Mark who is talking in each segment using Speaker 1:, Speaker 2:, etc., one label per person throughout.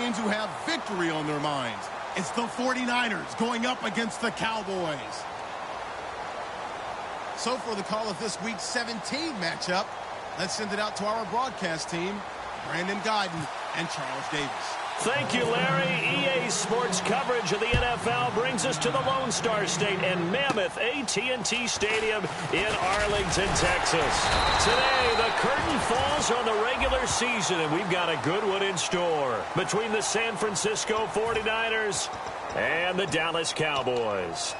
Speaker 1: teams who have victory on their minds. It's the 49ers going up against the Cowboys. So for the call of this week 17 matchup, let's send it out to our broadcast team, Brandon Guyton and Charles Davis.
Speaker 2: Thank you, Larry. EA Sports coverage of the NFL brings us to the Lone Star State and Mammoth AT&T Stadium in Arlington, Texas. Today, the curtain falls on the regular season, and we've got a good one in store between the San Francisco 49ers and the Dallas Cowboys.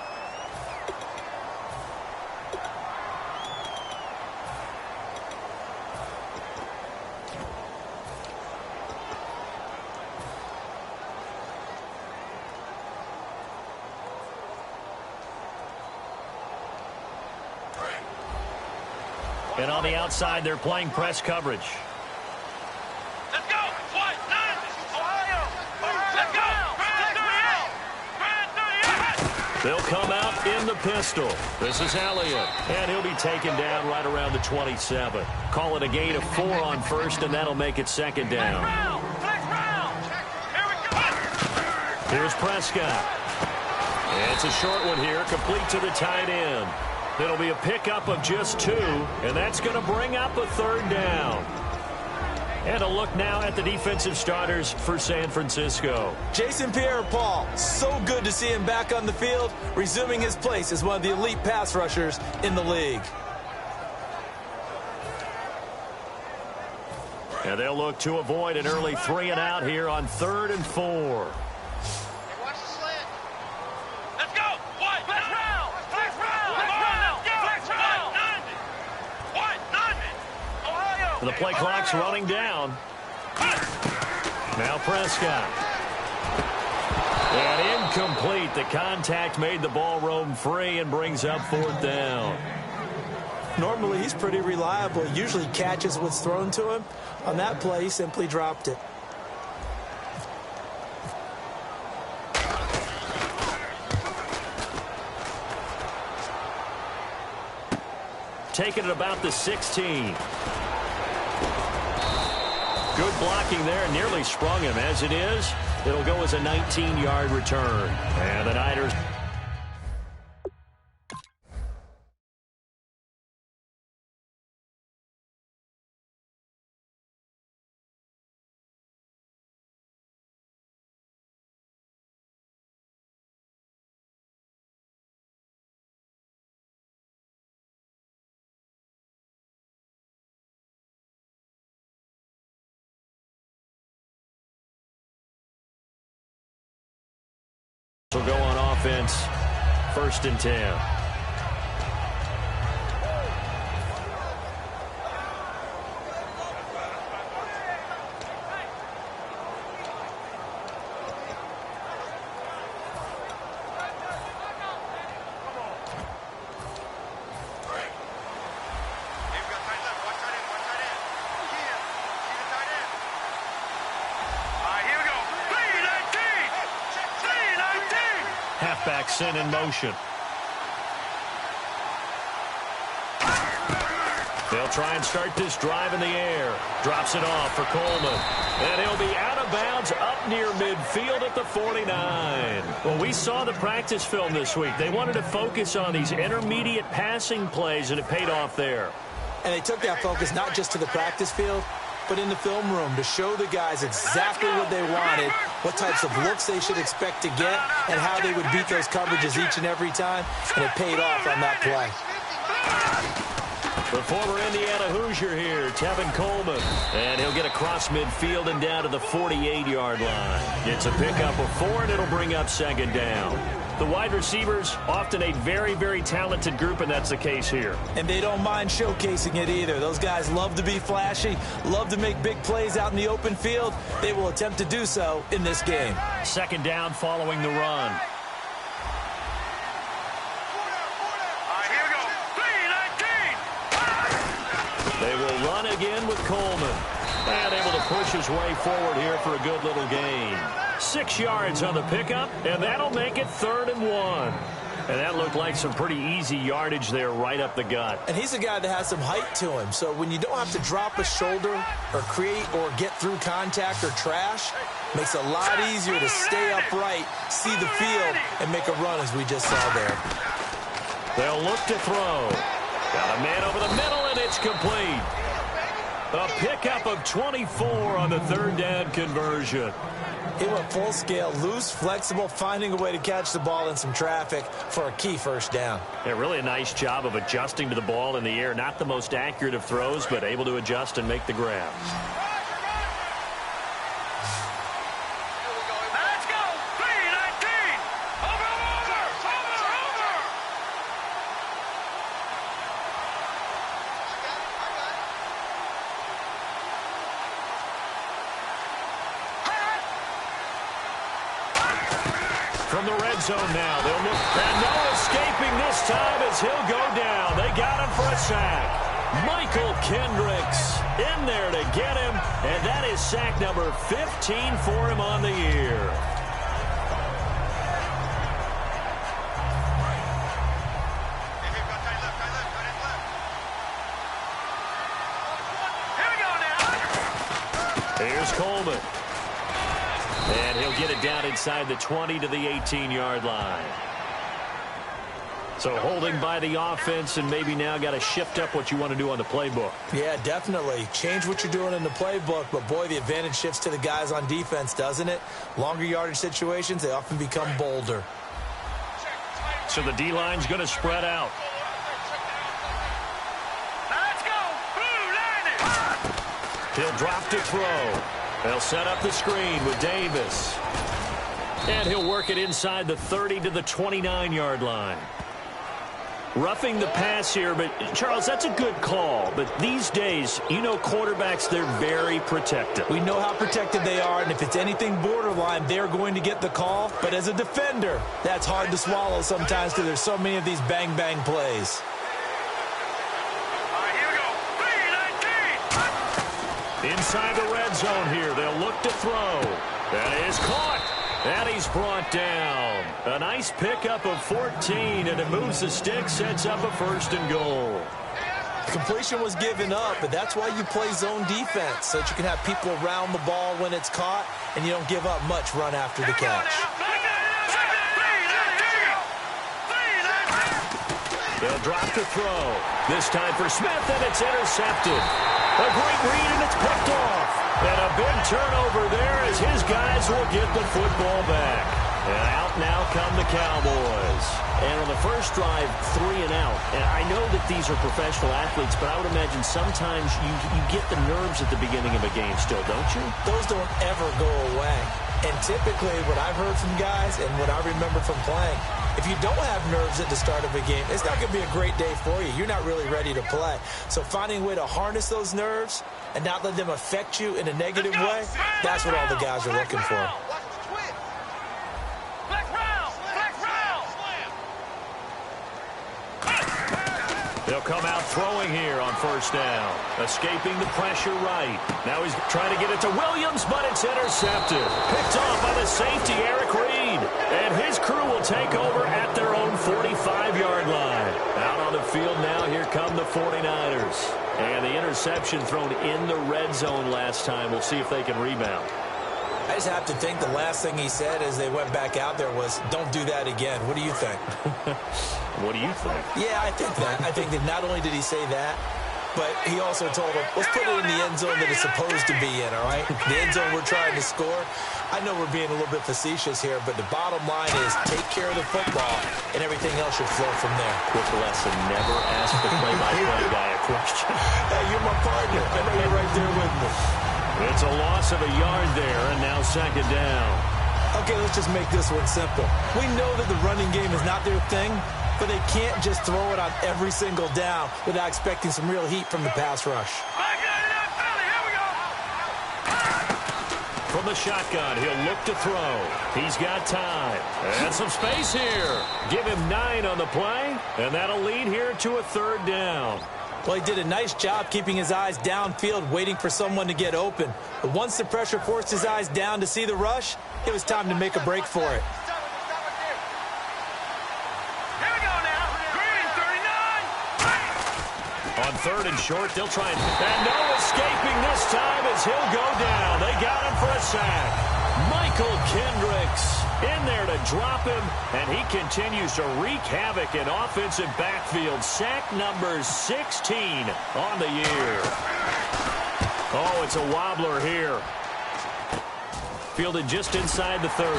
Speaker 2: And on the outside, they're playing press coverage.
Speaker 3: Let's go! What? Ohio! Let's go!
Speaker 2: They'll come out in the pistol. This is Elliott. And he'll be taken down right around the 27. Call it a gain of 4 on first, and that'll make it second down.
Speaker 3: Here we go!
Speaker 2: Here's Prescott. It's a short one here, complete to the tight end. It'll be a pickup of just 2, and that's going to bring up a third down. And a look now at the defensive starters for San Francisco.
Speaker 4: Jason Pierre-Paul, so good to see him back on the field, resuming his place as one of the elite pass rushers in the league.
Speaker 2: And they'll look to avoid an early 3-and-out here on 3rd and 4. The play clock's running down. Now Prescott. And incomplete. The contact made the ball roam free and brings up 4th down.
Speaker 4: Normally, he's pretty reliable. Usually catches what's thrown to him. On that play, he simply dropped it.
Speaker 2: Taking it about the 16. Good blocking there, nearly sprung him. As it is, it'll go as a 19-yard return. And the Niners. Will go on offense, 1st and 10. Halfback sent in motion. They'll try and start this drive in the air. Drops it off for Coleman. And he'll be out of bounds up near midfield at the 49. Well, we saw the practice film this week. They wanted to focus on these intermediate passing plays, and it paid off there.
Speaker 4: And they took that focus not just to the practice field, but in the film room to show the guys exactly what they wanted, what types of looks they should expect to get, and how they would beat those coverages each and every time, and it paid off on that play.
Speaker 2: The former Indiana Hoosier here, Tevin Coleman, and he'll get across midfield and down to the 48-yard line. It's a pickup of 4, and it'll bring up 2nd down. The wide receivers, often a very, very talented group, and that's the case here.
Speaker 4: And they don't mind showcasing it either. Those guys love to be flashy, love to make big plays out in the open field. They will attempt to do so in this game.
Speaker 2: 2nd down following the run. They will run again with Coleman. And able to push his way forward here for a good little gain. 6 yards on the pickup, and that'll make it 3rd and 1. And that looked like some pretty easy yardage there right up the gut.
Speaker 4: And he's a guy that has some height to him. So when you don't have to drop a shoulder or create or get through contact or trash, makes it a lot easier to stay upright, see the field, and make a run as we just saw there.
Speaker 2: They'll look to throw. Got a man over the middle, and it's complete. A pickup of 24 on the third down conversion.
Speaker 4: He went full scale, loose, flexible, finding a way to catch the ball in some traffic for a key first down.
Speaker 2: Yeah, really a nice job of adjusting to the ball in the air. Not the most accurate of throws, but able to adjust and make the grab.
Speaker 3: Let's go. 3-19. Over.
Speaker 2: From the red zone now, they'll look, and no escaping this time as he'll go down. They got him for a sack. Michael Kendricks in there to get him, and that is sack number 15 for him on the year. Here's Coleman. And he'll get it down inside the 20 to the 18-yard line. So holding by the offense, and maybe now got to shift up what you want to do on the playbook.
Speaker 4: Yeah, definitely. Change what you're doing in the playbook, but boy, the advantage shifts to the guys on defense, doesn't it? Longer yardage situations, they often become bolder.
Speaker 2: So the D-line's going to spread out.
Speaker 3: Let's go.
Speaker 2: He'll drop to throw. They'll set up the screen with Davis. And he'll work it inside the 30 to the 29-yard line. Roughing the pass here, but Charles, that's a good call. But these days, you know quarterbacks, they're very protective.
Speaker 4: We know how protected they are, and if it's anything borderline, they're going to get the call. But as a defender, that's hard to swallow sometimes because there's so many of these bang-bang plays.
Speaker 2: Inside the red zone here, they'll look to throw. That is caught. And he's brought down. A nice pickup of 14, and it moves the stick, sets up a 1st and goal.
Speaker 4: Completion was given up, but that's why you play zone defense, so that you can have people around the ball when it's caught, and you don't give up much run after the catch.
Speaker 2: They'll drop to throw. This time for Smith, and it's intercepted. A great read, and it's picked off. And a big turnover there as his guys will get the football back. And out now come the Cowboys. And on the first drive, 3 and out. And I know that these are professional athletes, but I would imagine sometimes you get the nerves at the beginning of a game still, don't you?
Speaker 4: Those don't ever go away. And typically what I've heard from guys and what I remember from playing, if you don't have nerves at the start of a game, it's not going to be a great day for you. You're not really ready to play. So finding a way to harness those nerves and not let them affect you in a negative way, that's what all the guys are looking for.
Speaker 2: They'll come out throwing here on 1st down. Escaping the pressure right. Now he's trying to get it to Williams, but it's intercepted. Picked off by the safety, Eric Reed. And his crew will take over at their own 45-yard line. Out on the field now, here come the 49ers. And the interception thrown in the red zone last time. We'll see if they can rebound.
Speaker 4: I just have to think the last thing he said as they went back out there was, don't do that again. What do you think?
Speaker 2: What do you think?
Speaker 4: Yeah, I think that. I think that not only did he say that, but he also told them, let's put it in the end zone that it's supposed to be in, all right? The end zone we're trying to score. I know we're being a little bit facetious here, but the bottom line is take care of the football, and everything else should flow from there.
Speaker 2: Quick lesson, never ask the play-by-play guy a question.
Speaker 4: Hey, you're my partner. I know you're right there with me.
Speaker 2: It's a loss of a yard there, and now 2nd down.
Speaker 4: Okay, let's just make this one simple. We know that the running game is not their thing, but they can't just throw it on every single down without expecting some real heat from the pass rush.
Speaker 2: From the shotgun, he'll look to throw. He's got time. And some space here. Give him 9 on the play, and that'll lead here to a 3rd down.
Speaker 4: Well, he did a nice job keeping his eyes downfield, waiting for someone to get open. But once the pressure forced his eyes down to see the rush, it was time to make a break for it.
Speaker 2: On 3rd and short, they'll try and no escaping this time as he'll go down. They got him for a sack. Michael Kendricks in there to drop him, and he continues to wreak havoc in offensive backfield. Sack number 16 on the year. Oh, it's a wobbler here. Fielded just inside the 30.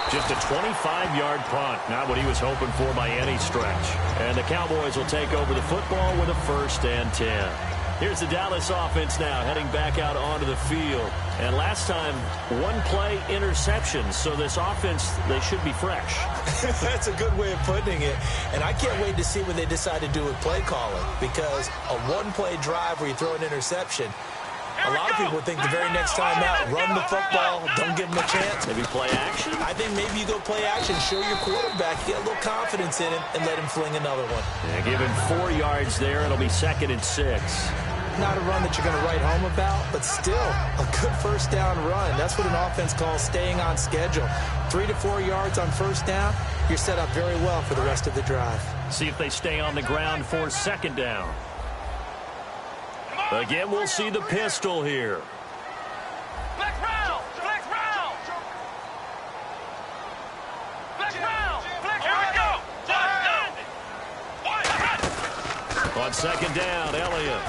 Speaker 2: Just a 25-yard punt. Not what he was hoping for by any stretch. And the Cowboys will take over the football with a 1st and 10. Here's the Dallas offense now heading back out onto the field. And last time, 1-play interception. So this offense, they should be fresh.
Speaker 4: That's a good way of putting it. And I can't wait to see what they decide to do with play calling. Because a 1-play drive where you throw an interception, a lot of people think the very next time out, run the football, don't give them a chance.
Speaker 2: Maybe play action?
Speaker 4: I think maybe you go play action, show your quarterback, get a little confidence in him, and let him fling another one.
Speaker 2: Yeah, give him 4 yards there. It'll be 2nd and 6.
Speaker 4: Not a run that you're going to write home about, but still a good 1st down run. That's what an offense calls staying on schedule. 3 to 4 yards on 1st down, you're set up very well for the rest of the drive.
Speaker 2: See if they stay on the ground for 2nd down. Again, we'll see the pistol here.
Speaker 3: Flex round! Flex round! Flex round! Flex round! Here we go!
Speaker 2: On 2nd down, Elliott.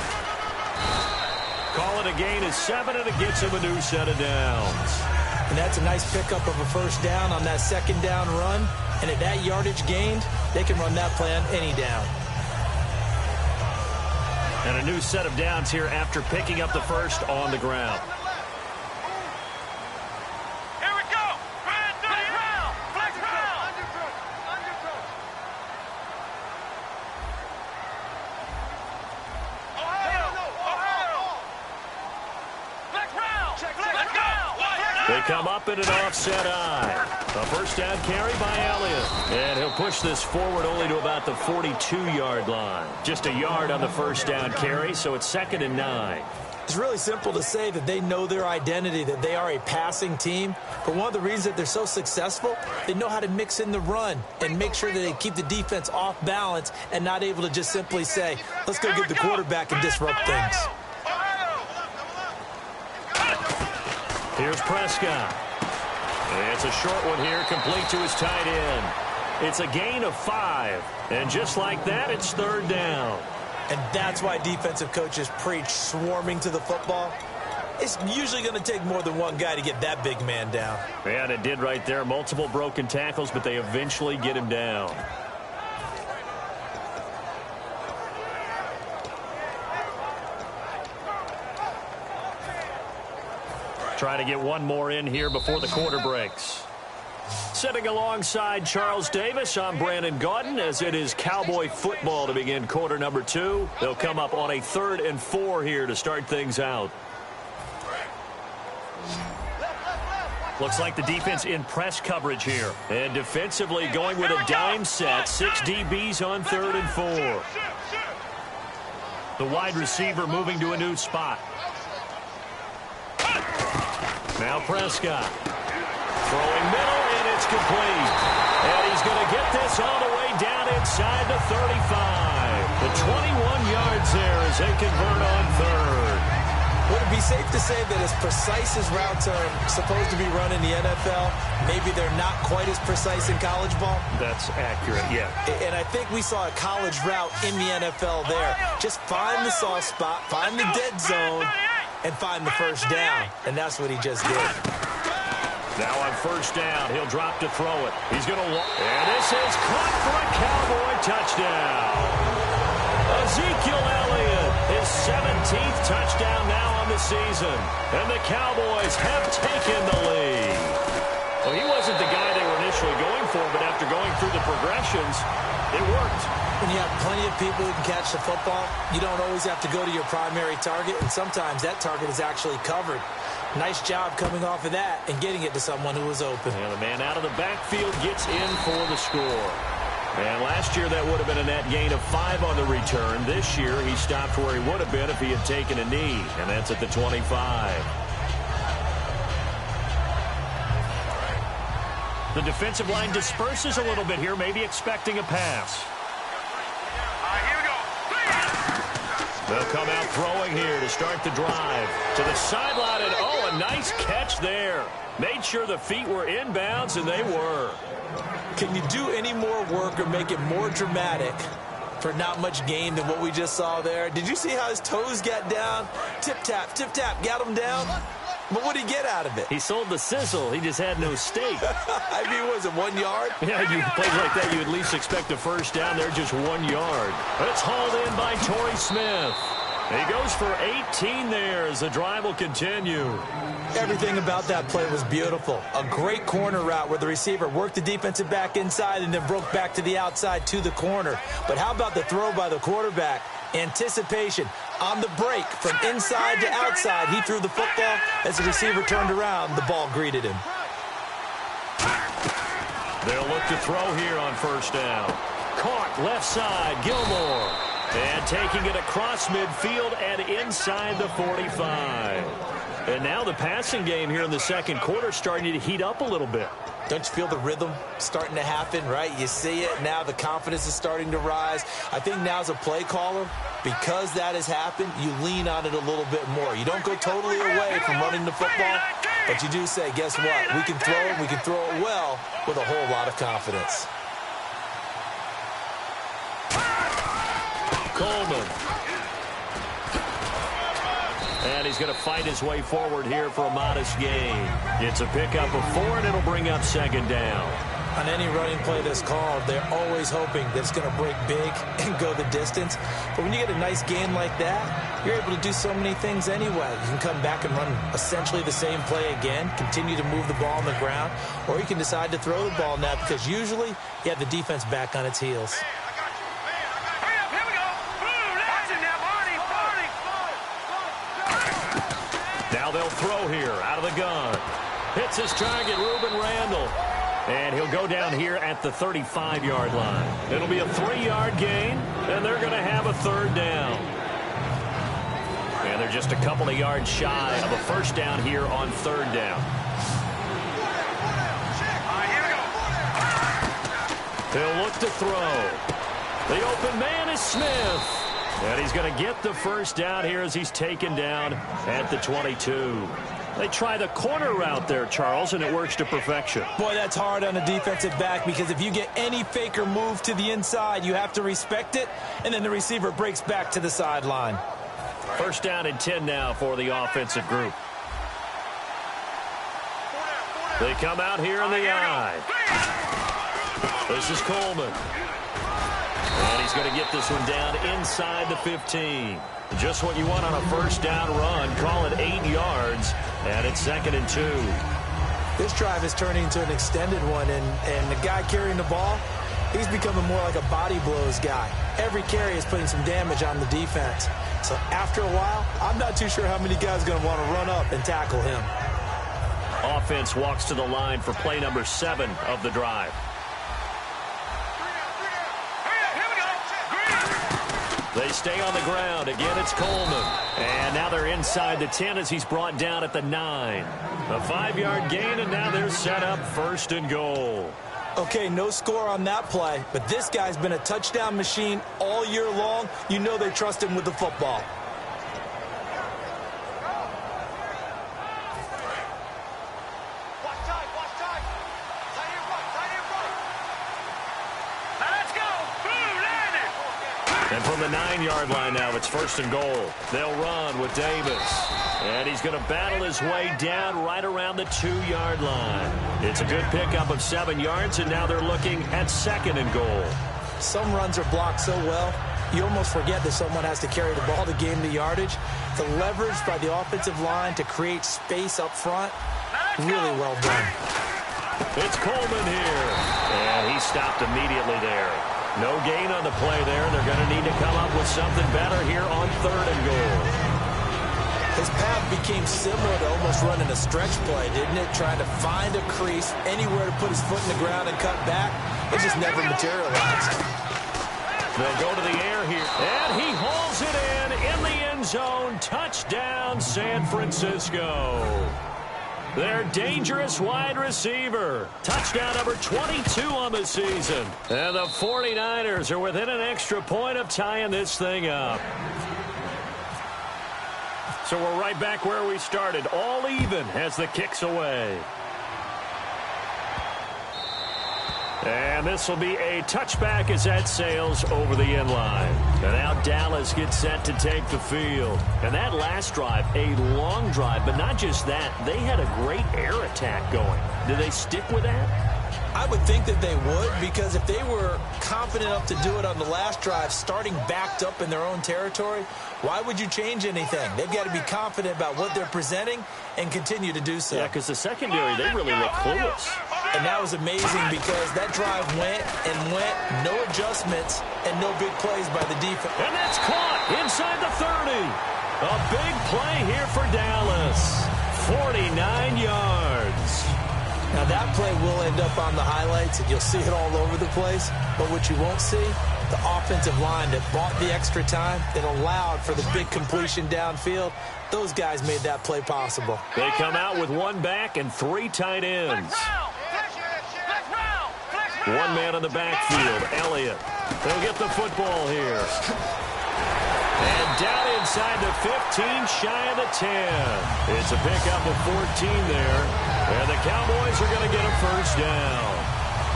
Speaker 2: Call it a gain of 7, and it gets him a new set of downs.
Speaker 4: And that's a nice pickup of a 1st down on that 2nd down run. And at that yardage gained, they can run that play on any down.
Speaker 2: And a new set of downs here after picking up the 1st on the ground.
Speaker 3: Here we go! Flex round! Flex round! Ohio! Flex round! Let's go!
Speaker 2: They come up in an offset eye. A 1st down carry by Elliott. And he'll push this forward only to about the 42-yard line. Just a yard on the 1st down carry, so it's 2nd and 9.
Speaker 4: It's really simple to say that they know their identity, that they are a passing team. But one of the reasons that they're so successful, they know how to mix in the run and make sure that they keep the defense off balance and not able to just simply say, let's go get the quarterback and disrupt things.
Speaker 2: Here's Prescott. It's a short one here, complete to his tight end. It's a gain of 5. And just like that, it's 3rd down.
Speaker 4: And that's why defensive coaches preach swarming to the football. It's usually going to take more than one guy to get that big man down.
Speaker 2: And it did right there. Multiple broken tackles, but they eventually get him down. Trying to get one more in here before the quarter breaks. Sitting alongside Charles Davis, I'm Brandon Gaudin, as it is Cowboy football to begin quarter number 2. They'll come up on a 3rd and 4 here to start things out. Looks like the defense in press coverage here. And defensively going with a dime set. 6 DBs on 3rd and 4. The wide receiver moving to a new spot. Now Prescott. Throwing middle, and it's complete. And he's going to get this all the way down inside the 35. The 21 yards there as they convert on 3rd.
Speaker 4: Would it be safe to say that as precise as routes are supposed to be run in the NFL, maybe they're not quite as precise in college ball?
Speaker 2: That's accurate, yeah.
Speaker 4: And I think we saw a college route in the NFL there. Just find the soft spot, find the dead zone, and find the 1st down. And that's what he just did.
Speaker 2: Now on 1st down, he'll drop to throw it. He's going to walk. And this is caught for a Cowboy touchdown. Ezekiel Elliott, his 17th touchdown now on the season. And the Cowboys have taken the lead. Well, he wasn't the guy they were initially going for, but after going through the progressions, it worked.
Speaker 4: When you have plenty of people who can catch the football, you don't always have to go to your primary target, and sometimes that target is actually covered. Nice job coming off of that and getting it to someone who was open.
Speaker 2: And the man out of the backfield gets in for the score. And last year that would have been a net gain of 5 on the return. This year he stopped where he would have been if he had taken a knee, and that's at the 25. The defensive line disperses a little bit here, maybe expecting a pass.
Speaker 3: Here we go.
Speaker 2: They'll come out throwing here to start the drive. To the sideline, and oh, a nice catch there. Made sure the feet were inbounds, and they were.
Speaker 4: Can you do any more work or make it more dramatic for not much gain than what we just saw there? Did you see how his toes got down? Tip-tap, got him down. But what did he get out of it?
Speaker 2: He sold the sizzle. He just had no steak.
Speaker 4: I mean, was it 1 yard?
Speaker 2: Yeah, you play like that, you at least expect a first down. They're just 1 yard. It's hauled in by Torrey Smith. He goes for 18 there as the drive will continue.
Speaker 4: Everything about that play was beautiful. A great corner route where the receiver worked the defensive back inside and then broke back to the outside to the corner. But how about the throw by the quarterback? Anticipation on the break from inside to outside. He threw the football. As the receiver turned around, the ball greeted him.
Speaker 2: They'll look to throw here on first down. Caught left side, Gilmore. And taking it across midfield and inside the 45. And now the passing game here in the second quarter starting to heat up a little bit.
Speaker 4: Don't you feel the rhythm starting to happen, right? You see it. Now the confidence is starting to rise. I think now as a play caller, because that has happened, you lean on it a little bit more. You don't go totally away from running the football, but you do say, guess what? We can throw it. We can throw it well with a whole lot of confidence.
Speaker 2: Coleman. And he's going to fight his way forward here for a modest gain. It's a pickup of 4, and it'll bring up second down.
Speaker 4: On any running play that's called, they're always hoping that it's going to break big and go the distance. But when you get a nice gain like that, you're able to do so many things anyway. You can come back and run essentially the same play again, continue to move the ball on the ground, or you can decide to throw the ball now because usually you have the defense back on its heels.
Speaker 2: Now they'll throw here out of the gun. Hits his target, Ruben Randall. And he'll go down here at the 35-yard line. It'll be a 3-yard gain, and they're going to have a third down. And they're just a couple of yards shy of a first down here on third down. He'll look to throw. The open man is Smith. And he's going to get the first down here as he's taken down at the 22. They try the corner route there, Charles, and it works to perfection.
Speaker 4: Boy, that's hard on a defensive back because if you get any fake or move to the inside, you have to respect it, and then the receiver breaks back to the sideline.
Speaker 2: First down and 10 now for the offensive group. They come out here in the eye. This is Coleman. And he's going to get this one down inside the 15. Just what you want on a first down run. Call it 8 yards. And it's 2nd and 2.
Speaker 4: This drive is turning into an extended one. And the guy carrying the ball, he's becoming more like a body blows guy. Every carry is putting some damage on the defense. So after a while, I'm not too sure how many guys are going to want to run up and tackle him.
Speaker 2: Offense walks to the line for play number 7 of the drive. They stay on the ground. Again, it's Coleman. And now they're inside the 10 as he's brought down at the 9. A 5-yard gain, and now they're set up 1st and goal.
Speaker 4: Okay, no score on that play, but this guy's been a touchdown machine all year long. You know they trust him with the football.
Speaker 2: And from the 9-yard line now, it's 1st and goal. They'll run with Davis. And he's going to battle his way down right around the 2-yard line. It's a good pickup of 7 yards, and now they're looking at 2nd and goal.
Speaker 4: Some runs are blocked so well, you almost forget that someone has to carry the ball to gain the yardage. The leverage by the offensive line to create space up front, really well done.
Speaker 2: It's Coleman here. And he stopped immediately there. No gain on the play there. They're going to need to come up with something better here on 3rd and goal.
Speaker 4: His path became similar to almost running a stretch play, didn't it? Trying to find a crease, anywhere to put his foot in the ground and cut back. It just never materialized.
Speaker 2: They'll go to the air here. And he hauls it in the end zone. Touchdown, San Francisco. Their dangerous wide receiver. Touchdown number 22 on the season. And the 49ers are within an extra point of tying this thing up. So we're right back where we started. All even as the kick's away. And this will be a touchback as that sails over the end line. And now Dallas gets set to take the field. And that last drive, a long drive, but not just that. They had a great air attack going. Do they stick with that?
Speaker 4: I would think that they would, because if they were confident enough to do it on the last drive, starting backed up in their own territory, why would you change anything? They've got to be confident about what they're presenting and continue to do so.
Speaker 2: Yeah, because the secondary, they really look clueless.
Speaker 4: And that was amazing because that drive went and went, no adjustments, and no big plays by the defense.
Speaker 2: And that's caught inside the 30. A big play here for Dallas. 49 yards.
Speaker 4: Now, that play will end up on the highlights, and you'll see it all over the place. But what you won't see, the offensive line that bought the extra time, that allowed for the big completion downfield, those guys made that play possible.
Speaker 2: They come out with one back and three tight ends. One man in the backfield, Elliott. They'll get the football here. And down inside the 15, shy of the 10. It's a pickup of 14 there. And the Cowboys are going to get a first down.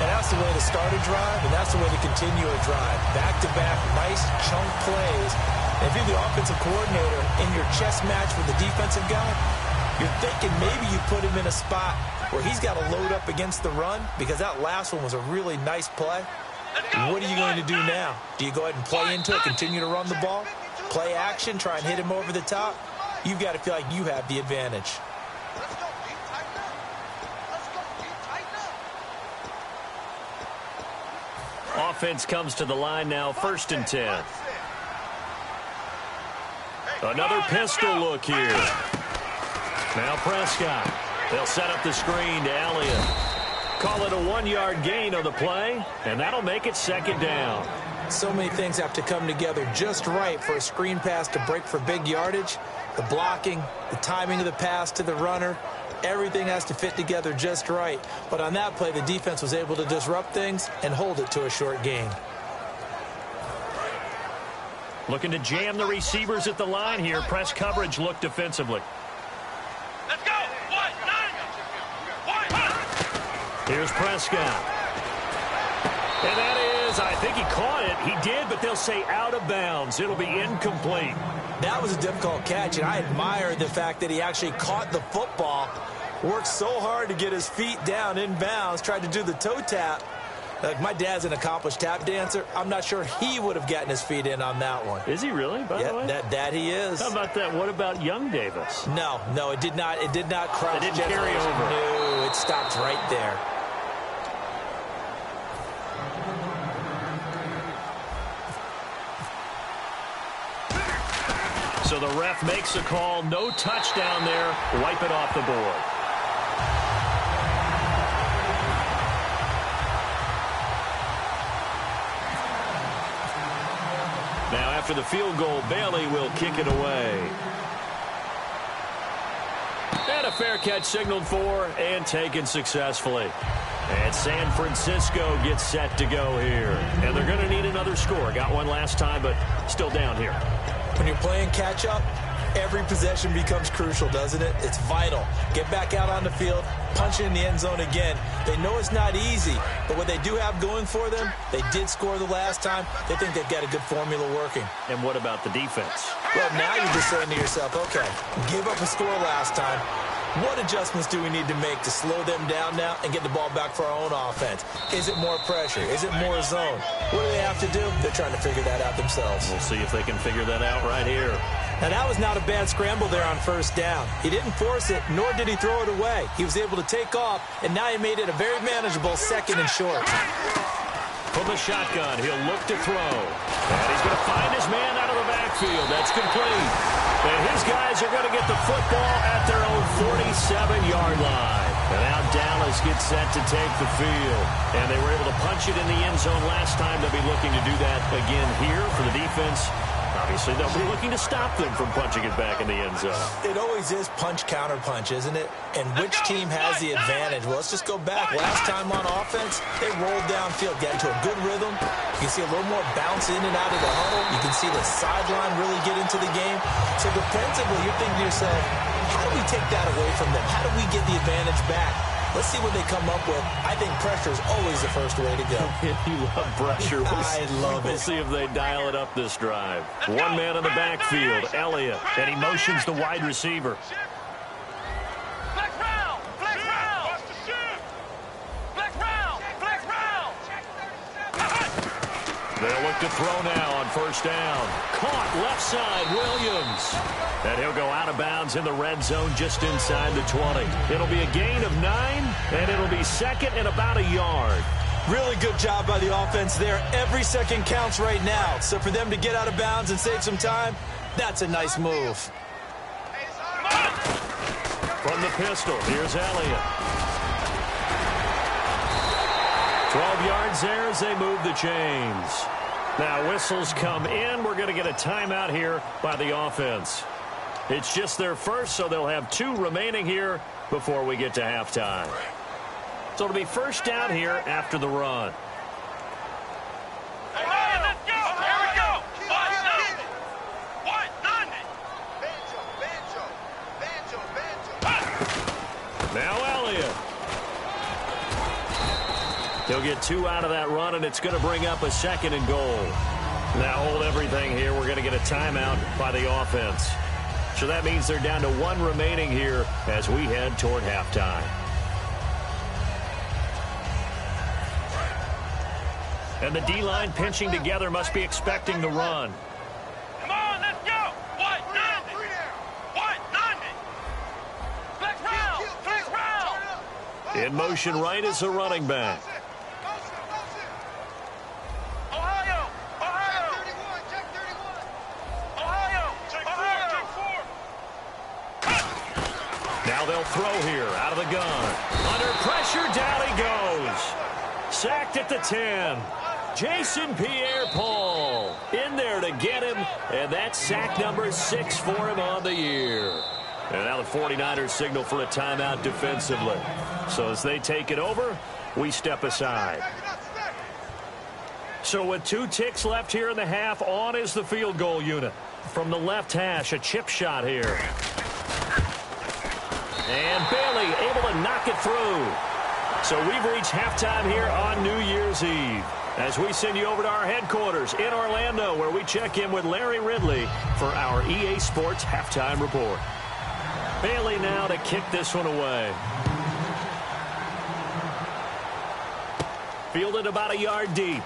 Speaker 4: And that's the way to start a drive, and that's the way to continue a drive. Back-to-back, nice chunk plays. And if you're the offensive coordinator in your chess match with the defensive guy, you're thinking maybe you put him in a spot where he's got to load up against the run, because that last one was a really nice play. What are you going to do now? Do you go ahead and play into it, continue to run the ball, play action, try and hit him over the top? You've got to feel like you have the advantage.
Speaker 2: Offense comes to the line now, 1st and 10. Another pistol look here. Now Prescott. They'll set up the screen to Elliott. Call it a 1-yard gain on the play, and that'll make it 2nd down.
Speaker 4: So many things have to come together just right for a screen pass to break for big yardage. The blocking, the timing of the pass to the runner, everything has to fit together just right. But on that play, the defense was able to disrupt things and hold it to a short gain.
Speaker 2: Looking to jam the receivers at the line here. Press coverage look defensively.
Speaker 3: Let's go. 1-9.
Speaker 2: Here's Prescott. And that is, I think he caught it. He did, but they'll say out of bounds. It'll be incomplete.
Speaker 4: That was a difficult catch, and I admire the fact that he actually caught the football, worked so hard to get his feet down in bounds, tried to do the toe tap. Like, my dad's an accomplished tap dancer. I'm not sure he would have gotten his feet in on that one.
Speaker 2: Is he really, by the way?
Speaker 4: That he is.
Speaker 2: How about that? What about young Davis?
Speaker 4: No, it did not cross.
Speaker 2: It didn't carry over.
Speaker 4: No, it stopped right there.
Speaker 2: So the ref makes a call. No touchdown there. Wipe it off the board. Now after the field goal, Bailey will kick it away. And a fair catch signaled for and taken successfully. And San Francisco gets set to go here. And they're going to need another score. Got one last time, but still down here.
Speaker 4: When you're playing catch-up, every possession becomes crucial, doesn't it? It's vital. Get back out on the field, punch it in the end zone again. They know it's not easy, but what they do have going for them, they did score the last time. They think they've got a good formula working.
Speaker 2: And what about the defense?
Speaker 4: Well, now you're just saying to yourself, okay, give up a score last time. What adjustments do we need to make to slow them down now and get the ball back for our own offense? Is it more pressure? Is it more zone? What do they have to do? They're trying to figure that out themselves.
Speaker 2: We'll see if they can figure that out right here.
Speaker 4: Now, that was not a bad scramble there on 1st down. He didn't force it, nor did he throw it away. He was able to take off, and now he made it a very manageable 2nd and short.
Speaker 2: From the shotgun, he'll look to throw. And he's going to find his man out of the backfield. That's complete. And his guys are going to get the football at their own 47-yard line. And now Dallas gets set to take the field. And they were able to punch it in the end zone last time. They'll be looking to do that again here for the defense. Obviously, they'll be looking to stop them from punching it back in the end zone.
Speaker 4: It always is punch-counter-punch, isn't it? And which team has the advantage? Well, let's just go back. Last time on offense, they rolled downfield, got into a good rhythm. You can see a little more bounce in and out of the huddle. You can see the sideline really get into the game. So defensively, you're thinking to yourself, how do we take that away from them? How do we get the advantage back? Let's see what they come up with. I think pressure is always the first way to go.
Speaker 2: You love pressure.
Speaker 4: I love it.
Speaker 2: We'll see if they dial it up this drive. One man in the backfield, Elliott, and he motions the wide receiver.
Speaker 3: Flex round! Flex round! Flex round! Flex round!
Speaker 2: They'll look to throw now on first down. Caught left side, Williams. And he'll go out of bounds in the red zone just inside the 20. It'll be a gain of 9, and it'll be second and about a yard.
Speaker 4: Really good job by the offense there. Every second counts right now. So for them to get out of bounds and save some time, that's a nice move.
Speaker 2: From the pistol, here's Elliott. 12 yards there as they move the chains. Now whistles come in. We're going to get a timeout here by the offense. It's just their first, so they'll have 2 remaining here before we get to halftime. So it'll be first down here after the run.
Speaker 3: Hey, let's go! Here we go!
Speaker 2: Now Elliott. He'll get 2 out of that run, and it's going to bring up a second and goal. Now hold everything here. We're going to get a timeout by the offense. So that means they're down to 1 remaining here as we head toward halftime. And the D-line pinching together must be expecting the run.
Speaker 3: Come on, let's go! 190! 190! Flex round! Flex round!
Speaker 2: In motion right is the running back.
Speaker 3: Ohio! Ohio! Ohio!
Speaker 2: Now they'll throw here out of the gun. Under pressure, down he goes. Sacked at the 10. Jason Pierre-Paul in there to get him, and that's sack number 6 for him on the year. And now the 49ers signal for a timeout defensively. So as they take it over, we step aside. So with 2 ticks left here in the half, on is the field goal unit. From the left hash, a chip shot here. And Bailey able to knock it through. So we've reached halftime here on New Year's Eve, as we send you over to our headquarters in Orlando, where we check in with Larry Ridley for our EA Sports Halftime Report. Bailey now to kick this one away. Fielded about a yard deep.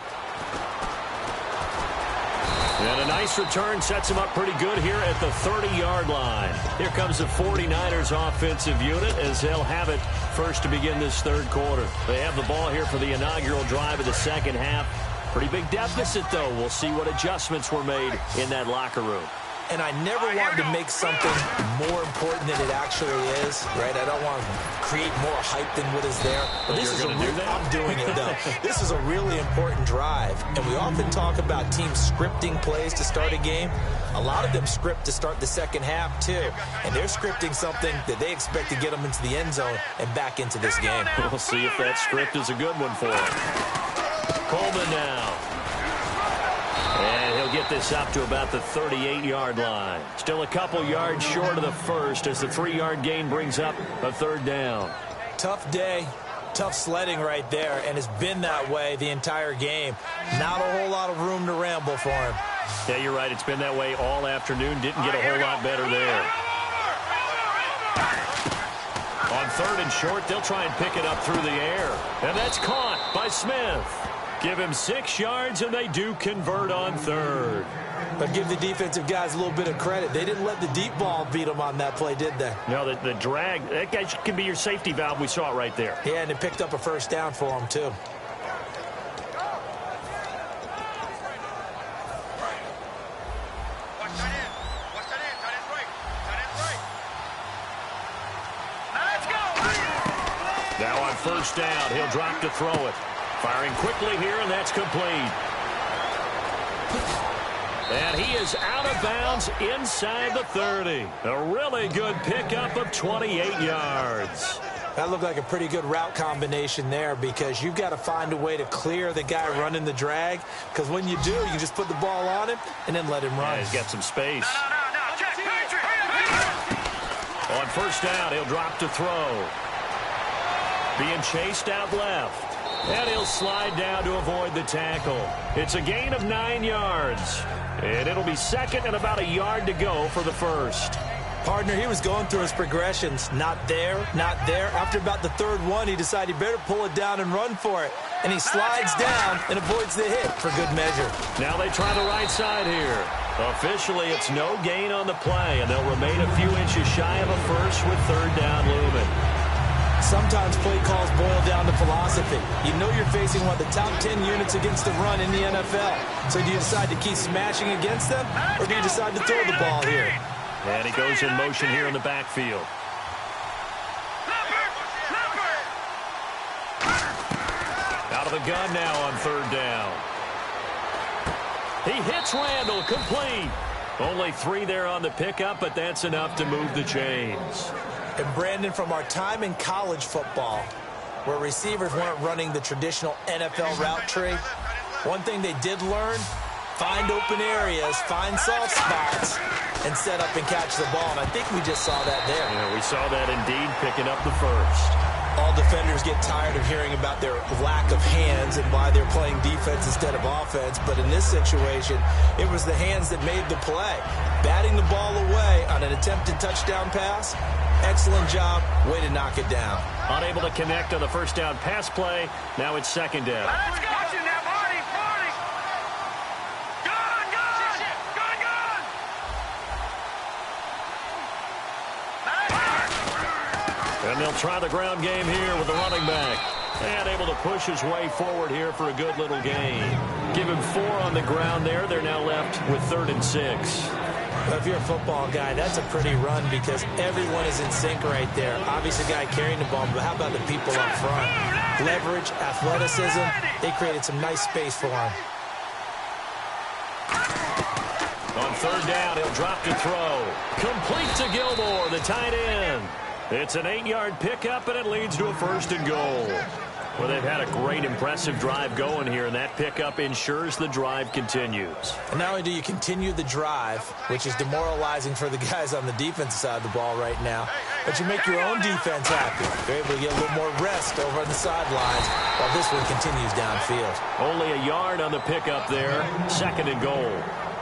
Speaker 2: And a nice return sets him up pretty good here at the 30-yard line. Here comes the 49ers offensive unit as they'll have it first to begin this third quarter. They have the ball here for the inaugural drive of the second half. Pretty big deficit, though. We'll see what adjustments were made in that locker room.
Speaker 4: And I never wanted to make something more important than it actually is, right? I don't want to create more hype than what is there. But this is I'm doing it, though. This is a really important drive. And we often talk about teams scripting plays to start a game. A lot of them script to start the second half, too. And they're scripting something that they expect to get them into the end zone and back into this game.
Speaker 2: We'll see if that script is a good one for them. Coleman now. And he'll get this up to about the 38-yard line. Still a couple yards short of the first as the 3-yard gain brings up a third down.
Speaker 4: Tough day, tough sledding right there, and it's been that way the entire game. Not a whole lot of room to ramble for him.
Speaker 2: Yeah, you're right. It's been that way all afternoon. Didn't get a whole lot better there. On third and short, they'll try and pick it up through the air. And that's caught by Smith. Give him 6 yards, and they do convert on third.
Speaker 4: But give the defensive guys a little bit of credit. They didn't let the deep ball beat them on that play, did they?
Speaker 2: No, the drag, that guy can be your safety valve. We saw it right there.
Speaker 4: Yeah, and it picked up a first down for them, too.
Speaker 2: Now on first down, he'll drop to throw it. Firing quickly here, and that's complete. And he is out of bounds inside the 30. A really good pickup of 28 yards.
Speaker 4: That looked like a pretty good route combination there because you've got to find a way to clear the guy running the drag, because when you do, you can just put the ball on him and then let him run.
Speaker 2: Yeah, he's got some space. On first down, he'll drop to throw. Being chased out left. And he'll slide down to avoid the tackle. It's a gain of 9 yards. And it'll be second and about a yard to go for the first.
Speaker 4: Partner, he was going through his progressions. Not there, not there. After about the third one, he decided he better pull it down and run for it. And he slides down and avoids the hit for good measure.
Speaker 2: Now they try the right side here. Officially, it's no gain on the play, and they'll remain a few inches shy of a first with third down looming.
Speaker 4: Sometimes play calls boil down to philosophy. You know you're facing one of the top 10 units against the run in the NFL. So do you decide to keep smashing against them, or do you decide to throw the ball here?
Speaker 2: And he goes in motion here in the backfield. Out of the gun now on third down. He hits Randall, complete. Only 3 there on the pickup, but that's enough to move the chains.
Speaker 4: And Brandon, from our time in college football, where receivers weren't running the traditional NFL route tree, one thing they did learn, find open areas, find soft spots, and set up and catch the ball. And I think we just saw that there.
Speaker 2: Yeah, we saw that indeed, picking up the first.
Speaker 4: All defenders get tired of hearing about their lack of hands and why they're playing defense instead of offense. But in this situation, it was the hands that made the play. Batting the ball away on an attempted touchdown pass, excellent job. Way to knock it down.
Speaker 2: Unable to connect on the first down pass play. Now it's second down.
Speaker 3: Let's go! Now, Marty! Gone!
Speaker 2: And they'll try the ground game here with the running back. And able to push his way forward here for a good little gain. Give him 4 on the ground there. They're now left with 3rd and 6.
Speaker 4: Well, if you're a football guy, that's a pretty run because everyone is in sync right there. Obviously, the guy carrying the ball, but how about the people up front? Leverage, athleticism, they created some nice space for him.
Speaker 2: On third down, he'll drop to throw. Complete to Gilmore, the tight end. It's an 8-yard pickup, and it leads to a 1st and goal. Well, they've had a great, impressive drive going here, and that pickup ensures the drive continues.
Speaker 4: And not only do you continue the drive, which is demoralizing for the guys on the defensive side of the ball right now, but you make your own defense happy. They're able to get a little more rest over on the sidelines while this one continues downfield.
Speaker 2: Only a yard on the pickup there, 2nd and goal.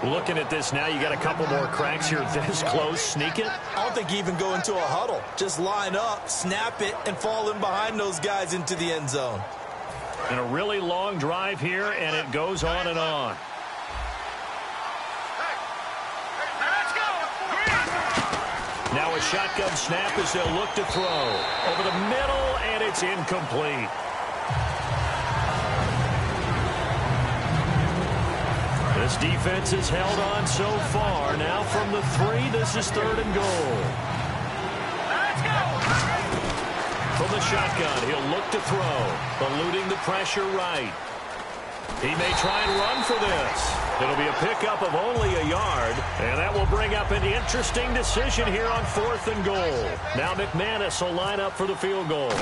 Speaker 2: Looking at this now, you got a couple more cracks here this close. Sneak it?
Speaker 4: I don't think you even go into a huddle. Just line up, snap it, and fall in behind those guys into the end zone.
Speaker 2: And a really long drive here, and it goes on and on. Now a shotgun snap as they'll look to throw. Over the middle, and it's incomplete. This defense has held on so far. Now from the 3, this is 3rd and goal.
Speaker 3: Let's go!
Speaker 2: From the shotgun, he'll look to throw, eluding the pressure right. He may try and run for this. It'll be a pickup of only a yard, and that will bring up an interesting decision here on 4th and goal. Now McManus will line up for the field goal.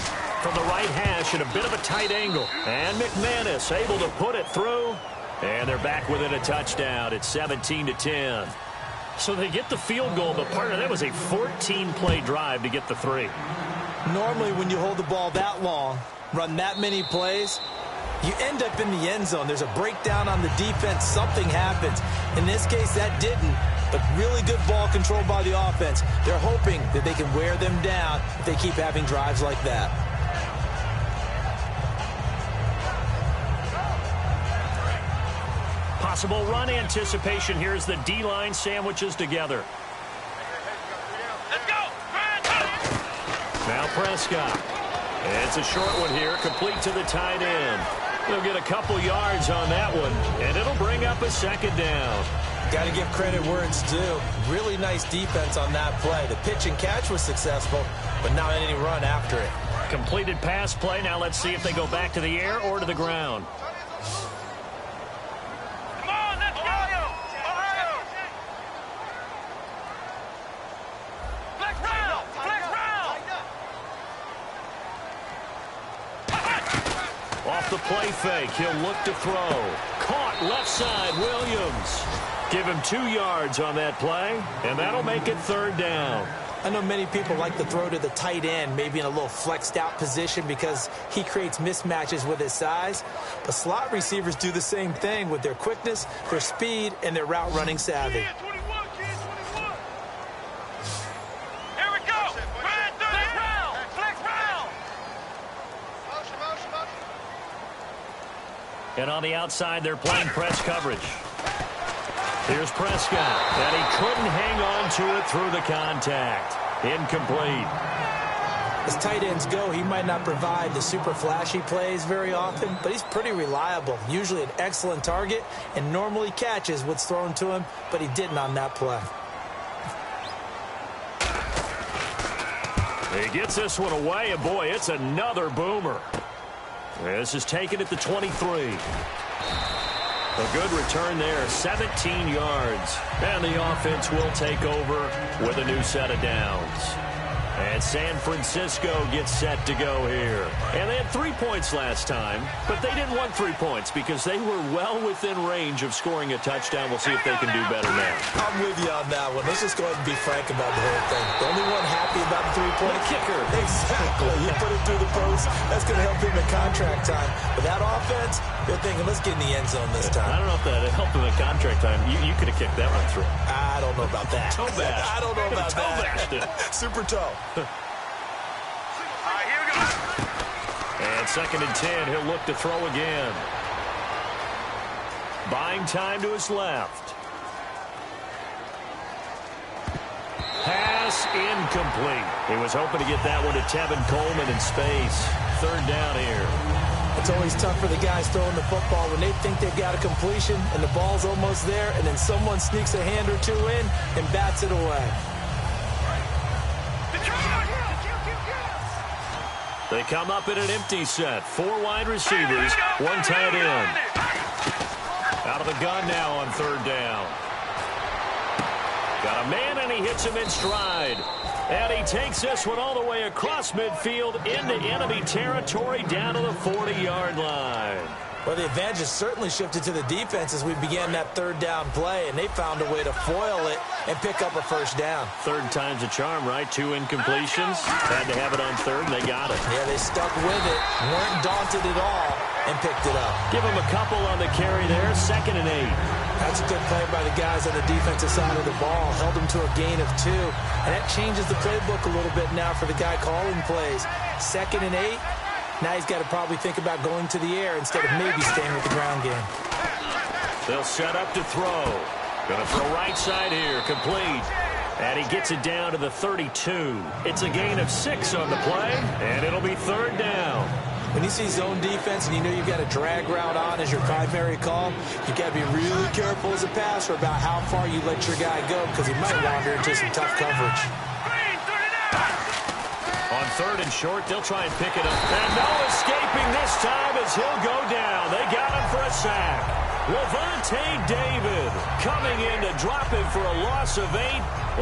Speaker 2: From the right hash at a bit of a tight angle. And McManus able to put it through. And they're back within a touchdown. It's 17-10. So they get the field goal, but partner, that was a 14-play drive to get the 3.
Speaker 4: Normally, when you hold the ball that long, run that many plays, you end up in the end zone. There's a breakdown on the defense. Something happens. In this case, that didn't, but really good ball control by the offense. They're hoping that they can wear them down if they keep having drives like that.
Speaker 2: Possible run anticipation here as the D-line sandwiches together.
Speaker 3: Let's go!
Speaker 2: Now Prescott. It's a short one here, complete to the tight end. They'll get a couple yards on that one, and it'll bring up a 2nd down.
Speaker 4: Got to give credit where it's due. Really nice defense on that play. The pitch and catch was successful, but not any run after it.
Speaker 2: Completed pass play. Now let's see if they go back to the air or to the ground.
Speaker 3: Come on, let's go!
Speaker 2: Off the play fake, he'll look to throw. Caught left side, Williams. Give him 2 yards on that play, and that'll make it 3rd down.
Speaker 4: I know many people like to throw to the tight end, maybe in a little flexed out position because he creates mismatches with his size. But slot receivers do the same thing with their quickness, their speed, and their route running savvy.
Speaker 3: Here we go. Flex round. Flex round. Motion.
Speaker 2: And on the outside, they're playing press coverage. Here's Prescott, and he couldn't hang on to it through the contact. Incomplete.
Speaker 4: As tight ends go, he might not provide the super flashy plays very often, but he's pretty reliable, usually an excellent target, and normally catches what's thrown to him, but he didn't on that play.
Speaker 2: He gets this one away, and boy, it's another boomer. This is taken at the 23. A good return there, 17 yards. And the offense will take over with a new set of downs. And San Francisco gets set to go here. And they had 3 points last time, but they didn't want 3 points because they were well within range of scoring a touchdown. We'll see if they can do better now.
Speaker 4: I'm with you on that one. Let's just go ahead and be frank about the whole thing. The only one happy about the 3-point
Speaker 2: kicker.
Speaker 4: Exactly. You put it through the post. That's going to help him in contract time. But that offense, they're thinking, let's get in the end zone this time.
Speaker 2: I don't know if that helped him in contract time. You could have kicked that one through.
Speaker 4: I don't know about that.
Speaker 2: Toe bash.
Speaker 4: I don't know about
Speaker 2: toe
Speaker 4: that.
Speaker 2: bashed it.
Speaker 4: Super toe.
Speaker 3: All right, here we go.
Speaker 2: And 2nd and 10, he'll look to throw again. Buying time to his left. Pass incomplete. He was hoping to get that one to Tevin Coleman in space. 3rd down here.
Speaker 4: It's always tough for the guys throwing the football when they think they've got a completion and the ball's almost there, and then someone sneaks a hand or two in and bats it away.
Speaker 2: They come up in an empty set. 4 wide receivers, 1 tight end. Out of the gun now on 3rd down. Got a man, and he hits him in stride. And he takes this one all the way across midfield into enemy territory down to the 40-yard line.
Speaker 4: Well, the advantage has certainly shifted to the defense as we began that 3rd down play, and they found a way to foil it and pick up a 1st down.
Speaker 2: 3rd time's a charm, right? 2 incompletions. Had to have it on 3rd, and they got it.
Speaker 4: Yeah, they stuck with it, weren't daunted at all, and picked it up.
Speaker 2: Give him a couple on the carry there. 2nd and 8.
Speaker 4: That's a good play by the guys on the defensive side of the ball. Held them to a gain of 2. And that changes the playbook a little bit now for the guy calling plays. 2nd and 8. Now he's got to probably think about going to the air instead of maybe staying with the ground game.
Speaker 2: They'll set up to throw. Going to throw right side here. Complete. And he gets it down to the 32. It's a gain of 6 on the play. And it'll be 3rd down.
Speaker 4: When you see zone defense and you know you've got a drag route on as your primary call, you've got to be really careful as a passer about how far you let your guy go because he might wander into some tough coverage.
Speaker 2: On 3rd and short, they'll try and pick it up. And no escaping this time as he'll go down. They got him for a sack. Levante David coming in to drop him for a loss of 8,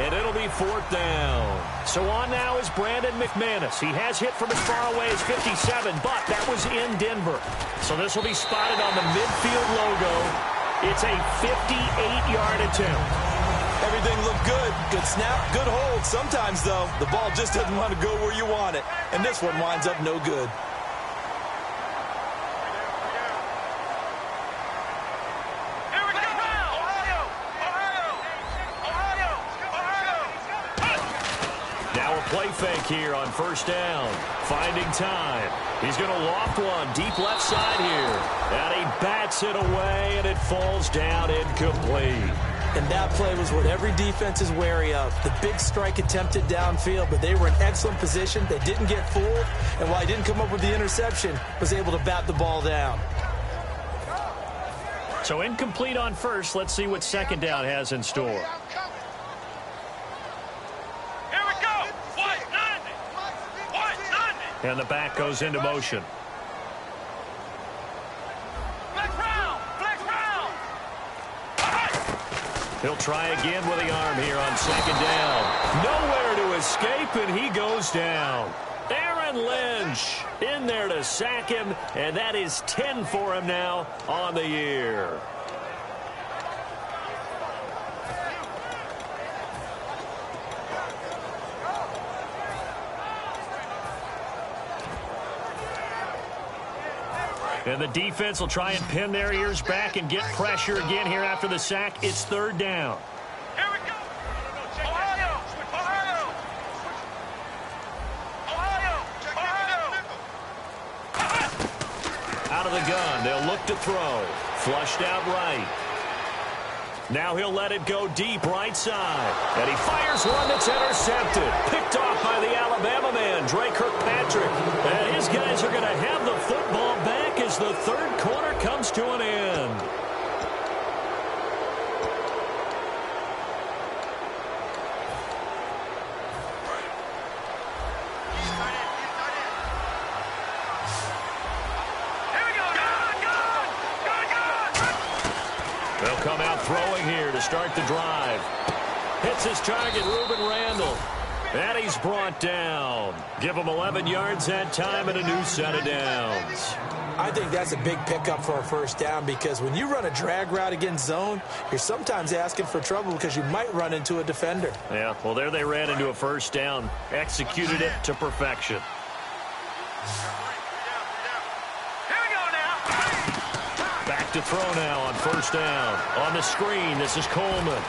Speaker 2: and it'll be 4th down. So on now is Brandon McManus. He has hit from as far away as 57, but that was in Denver. So this will be spotted on the midfield logo. It's a 58-yard attempt.
Speaker 4: Everything looked good. Good snap, good hold. Sometimes, though, the ball just doesn't want to go where you want it. And this one winds up no good.
Speaker 2: Play fake here on 1st down. Finding time. He's going to loft one deep left side here. And he bats it away, and it falls down incomplete.
Speaker 4: And that play was what every defense is wary of. The big strike attempted downfield, but they were in excellent position. They didn't get fooled. And while he didn't come up with the interception, was able to bat the ball down.
Speaker 2: So incomplete on 1st. Let's see what 2nd down has in store. And the back goes into motion.
Speaker 3: Flex round.
Speaker 2: He'll try again with the arm here on 2nd down. Nowhere to escape, and he goes down. Aaron And Lynch in there to sack him, and that is 10 for him now on the year. And the defense will try and pin their ears back and get pressure again here after the sack. It's third down.
Speaker 3: Here we go. Ohio.
Speaker 2: Out of the gun. They'll look to throw. Flushed out right. Now he'll let it go deep right side. And he fires one that's intercepted. Picked off by the Alabama man, Dre Kirkpatrick. And his guys are going to have the football back as the third quarter comes to an end. They'll come out throwing here to start the drive. Hits his target, Ruben Randall. And he's brought down. Give him 11 yards that time and a new set of downs.
Speaker 4: I think that's a big pickup for a first down because when you run a drag route against zone, you're sometimes asking for trouble because you might run into a defender.
Speaker 2: Yeah, well, there they ran into a first down. Executed it to perfection. Back to throw now on first down. On the screen, this is Coleman.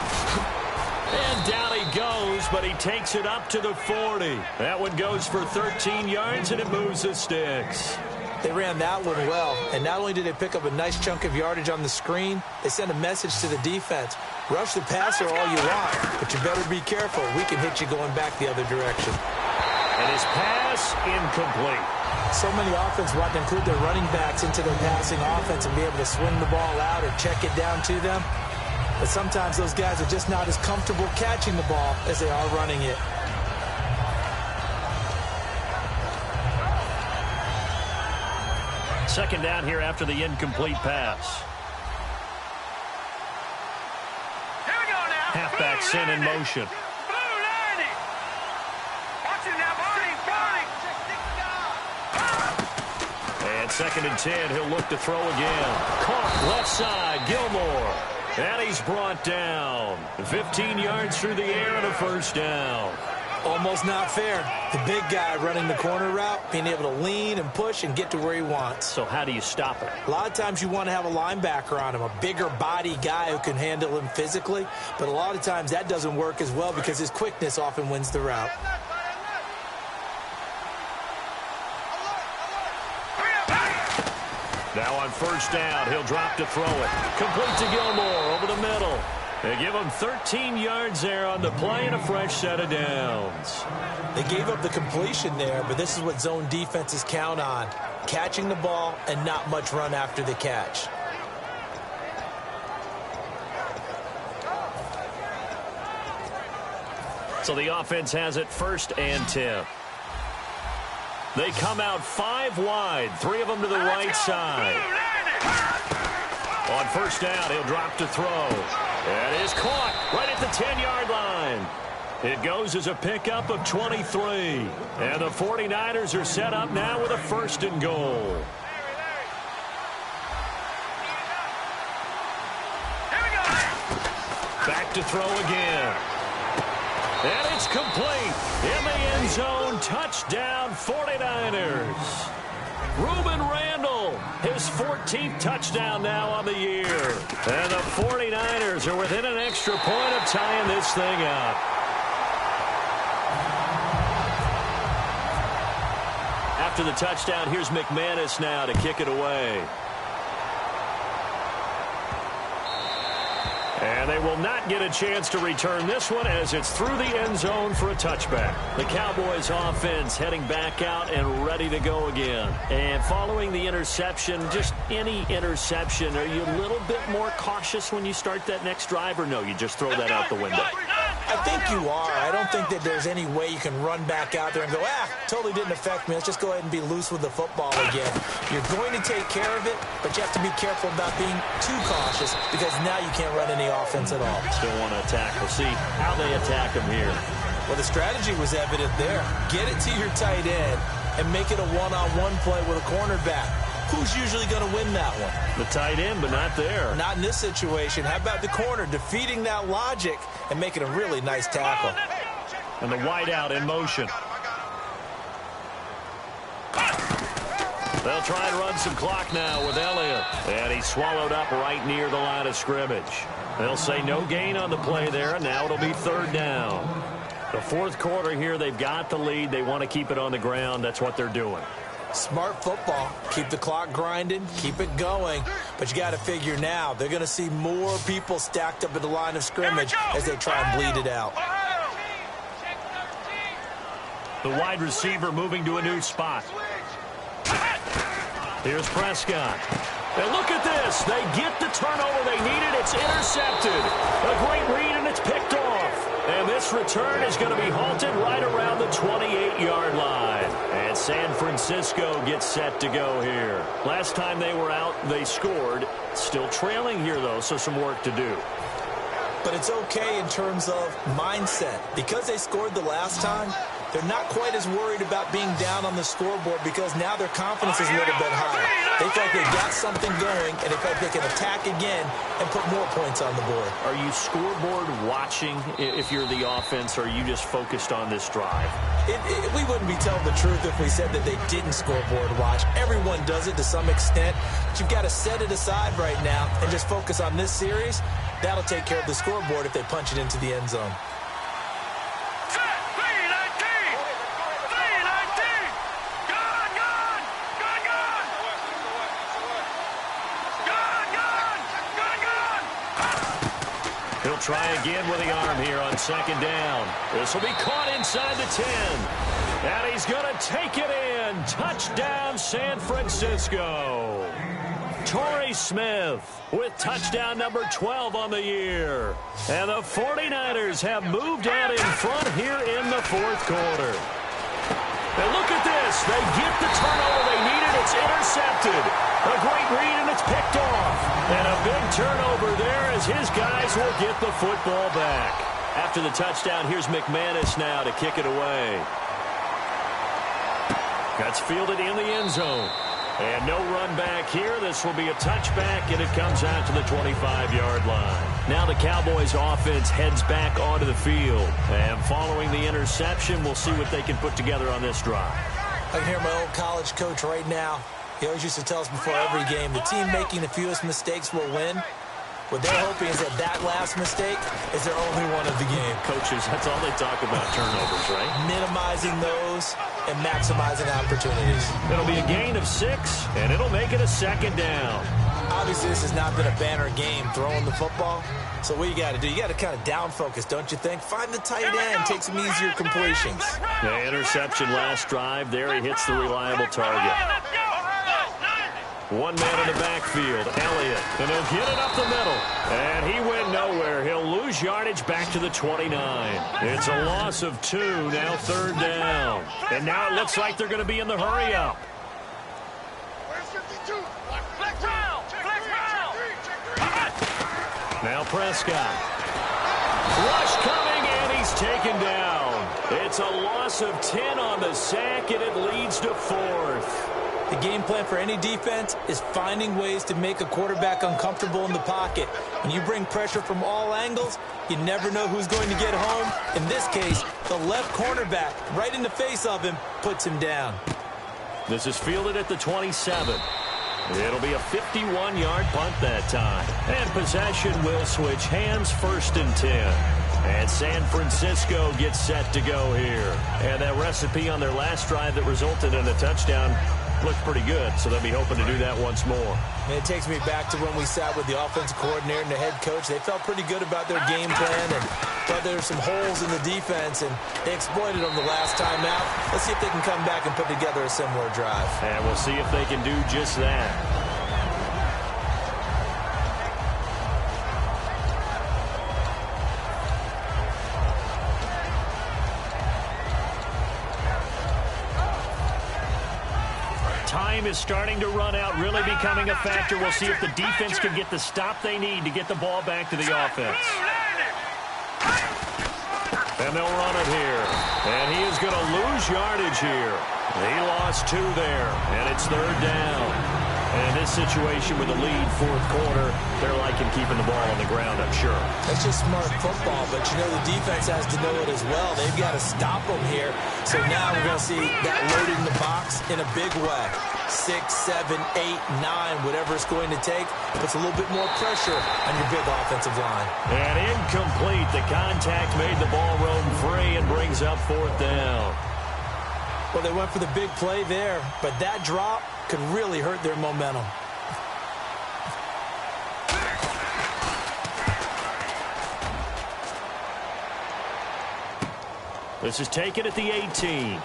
Speaker 2: And down he goes, but he takes it up to the 40. That one goes for 13 yards, and it moves the sticks.
Speaker 4: They ran that one well, and not only did they pick up a nice chunk of yardage on the screen, they sent a message to the defense. Rush the passer all you want, but you better be careful. We can hit you going back the other direction.
Speaker 2: And his pass incomplete.
Speaker 4: So many offenses want to include their running backs into their passing offense and be able to swing the ball out or check it down to them. But sometimes those guys are just not as comfortable catching the ball as they are running it.
Speaker 2: Second down here after the incomplete pass.
Speaker 3: Here we go now.
Speaker 2: Halfback sent in motion.
Speaker 3: Blue 90. Watch it now, Barney.
Speaker 2: And second and 10, he'll look to throw again. Caught left side, Gilmore. And he's brought down. 15 yards through the air and a first down.
Speaker 4: Almost not fair. The big guy running the corner route, being able to lean and push and get to where he wants.
Speaker 2: So how do you stop it?
Speaker 4: A lot of times you want to have a linebacker on him, a bigger body guy who can handle him physically. But a lot of times that doesn't work as well because his quickness often wins the route.
Speaker 2: Now on first down, he'll drop to throw it. Complete to Gilmore over the middle. They give him 13 yards there on the play and a fresh set of downs.
Speaker 4: They gave up the completion there, but this is what zone defenses count on. Catching the ball and not much run after the catch.
Speaker 2: So the offense has it first and 10. They come out 5 wide, 3 of them to the right side. On first down, he'll drop to throw. And is caught right at the 10-yard line. It goes as a pickup of 23. And the 49ers are set up now with a first and goal. Back to throw again. And it's complete. In the end zone, touchdown 49ers. Ruben Randall, his 14th touchdown now on the year. And the 49ers are within an extra point of tying this thing up. After the touchdown, here's McManus now to kick it away. And they will not get a chance to return this one as it's through the end zone for a touchback. The Cowboys offense heading back out and ready to go again. And following the interception, just any interception, are you a little bit more cautious when you start that next drive, or no, you just throw that out the window?
Speaker 4: I think you are. I don't think that there's any way you can run back out there and go, totally didn't affect me. Let's just go ahead and be loose with the football again. You're going to take care of it, but you have to be careful about being too cautious because now you can't run any offense at all.
Speaker 2: Still want to attack. We'll see how they attack him here.
Speaker 4: Well, the strategy was evident there. Get it to your tight end, and make it a one-on-one play with a cornerback. Who's usually going to win that one?
Speaker 2: The tight end, but not there.
Speaker 4: Not in this situation. How about the corner defeating that logic and making a really nice tackle?
Speaker 2: And the wideout in motion. They'll try and run some clock now with Elliott. And he's swallowed up right near the line of scrimmage. They'll say no gain on the play there, and now it'll be third down. The fourth quarter here, they've got the lead. They want to keep it on the ground. That's what they're doing.
Speaker 4: Smart football. Keep the clock grinding, keep it going. But you got to figure now, they're going to see more people stacked up at the line of scrimmage as they try and bleed it out.
Speaker 2: The wide receiver moving to a new spot. Here's Prescott. And look at this. They get the turnover they needed. It's intercepted. A great read, and it's picked off. And this return is going to be halted right around the 28-yard line. And San Francisco gets set to go here. Last time they were out, they scored. Still trailing here, though, so some work to do.
Speaker 4: But it's okay in terms of mindset. Because they scored the last time, they're not quite as worried about being down on the scoreboard because now their confidence is a little bit higher. They feel like they've got something going, and they feel like they can attack again and put more points on the board.
Speaker 2: Are you scoreboard watching if you're the offense, or are you just focused on this drive?
Speaker 4: We wouldn't be telling the truth if we said that they didn't scoreboard watch. Everyone does it to some extent, but you've got to set it aside right now and just focus on this series. That'll take care of the scoreboard if they punch it into the end zone.
Speaker 2: He'll try again with the arm here on second down. This will be caught inside the 10. And he's going to take it in. Touchdown, San Francisco. Torrey Smith with touchdown number 12 on the year. And the 49ers have moved out in front here in the fourth quarter. And look at this. They get the turnover they needed. It's intercepted. A great read, and it's picked off. And a big turnover there as his guys will get the football back. After the touchdown, here's McManus now to kick it away. That's fielded in the end zone. And no run back here. This will be a touchback, and it comes out to the 25-yard line. Now the Cowboys offense heads back onto the field. And following the interception, we'll see what they can put together on this drive.
Speaker 4: I can hear my old college coach right now. He always used to tell us before every game, the team making the fewest mistakes will win. What they're hoping is that last mistake is their only one of the game.
Speaker 2: Coaches, that's all they talk about, turnovers, right?
Speaker 4: Minimizing those and maximizing opportunities.
Speaker 2: It'll be a gain of 6, and it'll make it a second down.
Speaker 4: Obviously, this has not been a banner game throwing the football. So what you got to do, you got to kind of down focus, don't you think? Find the tight end, take some easier completions.
Speaker 2: The interception last drive. There he hits the reliable target. One man in the backfield, Elliott, and he'll get it up the middle. And he went nowhere. He'll lose yardage back to the 29. It's a loss of 2, now third down. And now it looks like they're going to be in the hurry-up. Now Prescott. Rush coming, and he's taken down. It's a loss of 10 on the sack, and it leads to 4th.
Speaker 4: The game plan for any defense is finding ways to make a quarterback uncomfortable in the pocket. When you bring pressure from all angles, you never know who's going to get home. In this case, the left cornerback, right in the face of him, puts him down.
Speaker 2: This is fielded at the 27. It'll be a 51-yard punt that time. And possession will switch hands, 1st and 10. And San Francisco gets set to go here. And that recipe on their last drive that resulted in a touchdown looked pretty good, so they'll be hoping to do that once more.
Speaker 4: And it takes me back to when we sat with the offensive coordinator and the head coach. They felt pretty good about their game plan and thought there were some holes in the defense, and they exploited them the last time out. Let's see if they can come back and put together a similar drive.
Speaker 2: And we'll see if they can do just that. Time is starting to run out, really becoming a factor. We'll see if the defense can get the stop they need to get the ball back to the offense. And they'll run it here. And he is going to lose yardage here. He lost 2 there, and it's 3rd down. And this situation with the lead, 4th quarter, they're liking keeping the ball on the ground, I'm sure.
Speaker 4: That's just smart football, but you know the defense has to know it as well. They've got to stop them here. So now we're going to see that loaded in the box in a big way. 6, 7, 8, 9, whatever it's going to take, puts a little bit more pressure on your big offensive line.
Speaker 2: And incomplete. The contact made the ball roam free and brings up 4th down.
Speaker 4: Well, they went for the big play there, but that drop could really hurt their momentum.
Speaker 2: This is taken at the 18.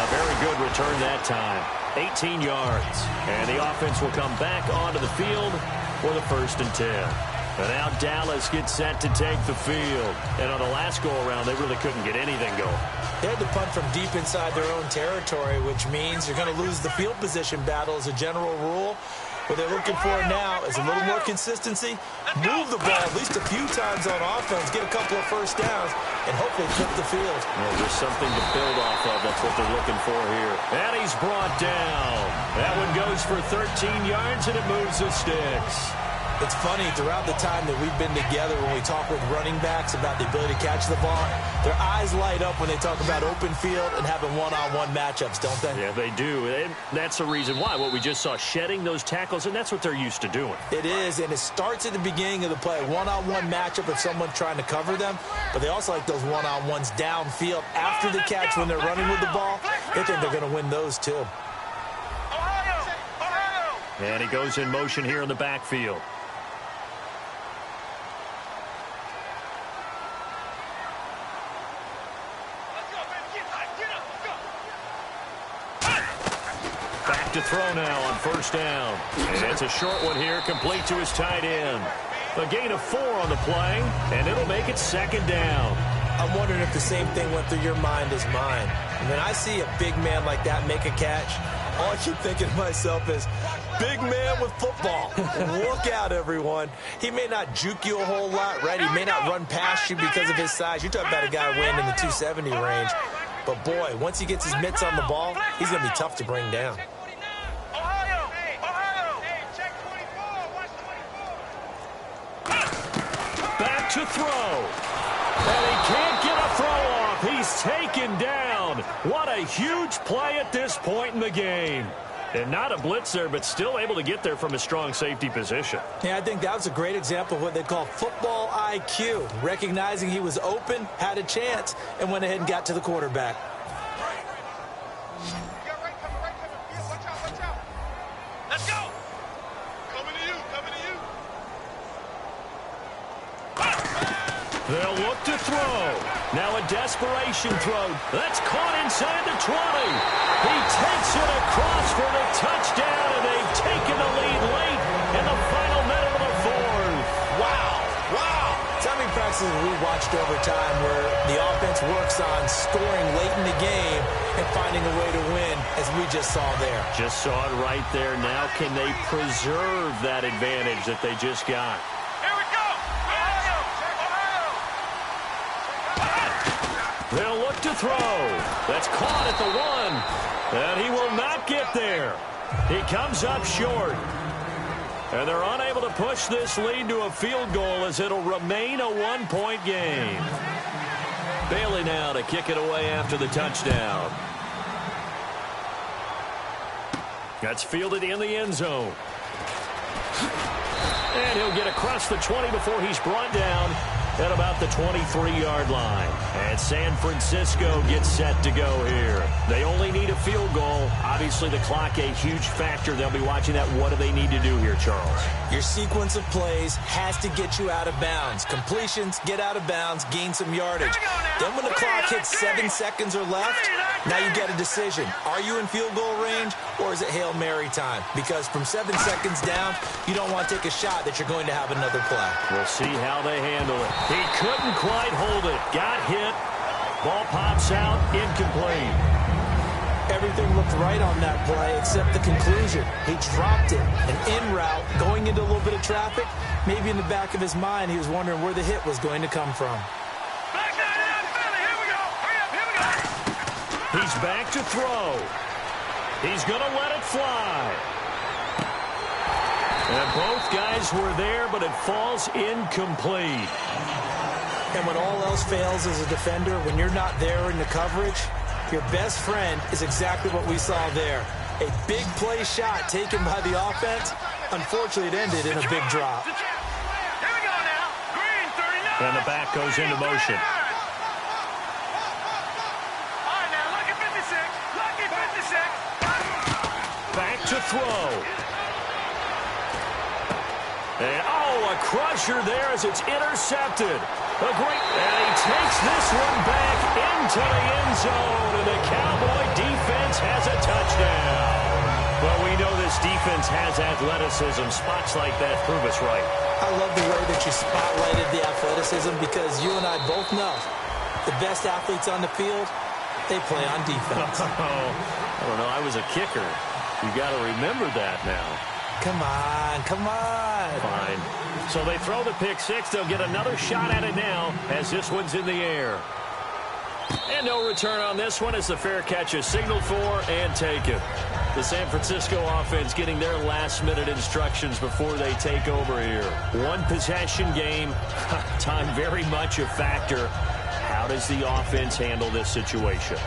Speaker 2: Very good return that time. 18 yards. And the offense will come back onto the field for the 1st and 10. And now Dallas gets set to take the field. And on the last go-around, they really couldn't get anything going.
Speaker 4: They had to punt from deep inside their own territory, which means you're going to lose the field position battle as a general rule. What they're looking for now is a little more consistency, move the ball at least a few times on offense, get a couple of 1st downs, and hopefully flip the field.
Speaker 2: Well, there's something to build off of. That's what they're looking for here. And he's brought down. That one goes for 13 yards, and it moves the sticks.
Speaker 4: It's funny, throughout the time that we've been together, when we talk with running backs about the ability to catch the ball, their eyes light up when they talk about open field and having one-on-one matchups, don't they?
Speaker 2: Yeah, they do. And that's the reason why. What we just saw, shedding those tackles, and that's what they're used to doing.
Speaker 4: It is, and it starts at the beginning of the play. One-on-one matchup if someone's trying to cover them, but they also like those one-on-ones downfield after the catch when they're running with the ball. They think they're going to win those, too.
Speaker 2: And he goes in motion here in the backfield. To throw now on 1st down. And it's a short one here, complete to his tight end. A gain of 4 on the play, and it'll make it 2nd down.
Speaker 4: I'm wondering if the same thing went through your mind as mine. When I see a big man like that make a catch, all I keep thinking to myself is, big man with football. Look out, everyone. He may not juke you a whole lot, right? He may not run past you because of his size. You're talking about a guy weighing in the 270 range. But, boy, once he gets his mitts on the ball, he's going to be tough to bring down.
Speaker 2: To throw. And he can't get a throw off. He's taken down. What a huge play at this point in the game. And not a blitz there, but still able to get there from a strong safety position.
Speaker 4: Yeah, I think that was a great example of what they call football IQ. Recognizing he was open, had a chance, and went ahead and got to the quarterback.
Speaker 3: Let's go. Coming to you.
Speaker 2: They'll look to throw. Now a desperation throw. That's caught inside the 20. He takes it across for the touchdown, and they've taken the lead late in the final minute of the 4th.
Speaker 4: Wow. How many practices we watched over time where the offense works on scoring late in the game and finding a way to win, as we just saw there.
Speaker 2: Just saw it right there. Now can they preserve that advantage that they just got? They'll look to throw. That's caught at the 1. And he will not get there. He comes up short. And they're unable to push this lead to a field goal as it'll remain a 1-point game. Bailey now to kick it away after the touchdown. That's fielded in the end zone. And he'll get across the 20 before he's brought down at about the 23-yard line. And San Francisco gets set to go here. They only need a field goal. Obviously, the clock a huge factor. They'll be watching that. What do they need to do here, Charles?
Speaker 4: Your sequence of plays has to get you out of bounds. Completions, get out of bounds, gain some yardage. Then when the clock hits 7 seconds or left, now you get a decision. Are you in field goal range, or is it Hail Mary time? Because from 7 seconds down, you don't want to take a shot that you're going to have another play.
Speaker 2: We'll see how they handle it. He couldn't quite hold it. Got hit. Ball pops out. Incomplete.
Speaker 4: everything looked right on that play except the conclusion. He dropped it, an in route, going into a little bit of traffic. Maybe in the back of his mind, he was wondering where the hit was going to come from.
Speaker 2: He's back to throw. He's going to let it fly. And both guys were there, but it falls incomplete.
Speaker 4: And when all else fails as a defender, when you're not there in the coverage, your best friend is exactly what we saw there. A big play shot taken by the offense. Unfortunately, it ended in a big drop.
Speaker 2: And the back goes into motion. Back to throw. And, a crusher there as it's intercepted. And he takes this one back into the end zone, and the Cowboy defense has a touchdown. Well, we know this defense has athleticism. Spots like that prove us right.
Speaker 4: I love the way that you spotlighted the athleticism because you and I both know the best athletes on the field, they play on defense.
Speaker 2: I don't know. I was a kicker. You got to remember that now.
Speaker 4: Come on, come on.
Speaker 2: Fine. So they throw the pick six. They'll get another shot at it now as this one's in the air. And no return on this one as the fair catch is signaled for and taken. The San Francisco offense getting their last-minute instructions before they take over here. One possession game. Time very much a factor. How does the offense handle this situation?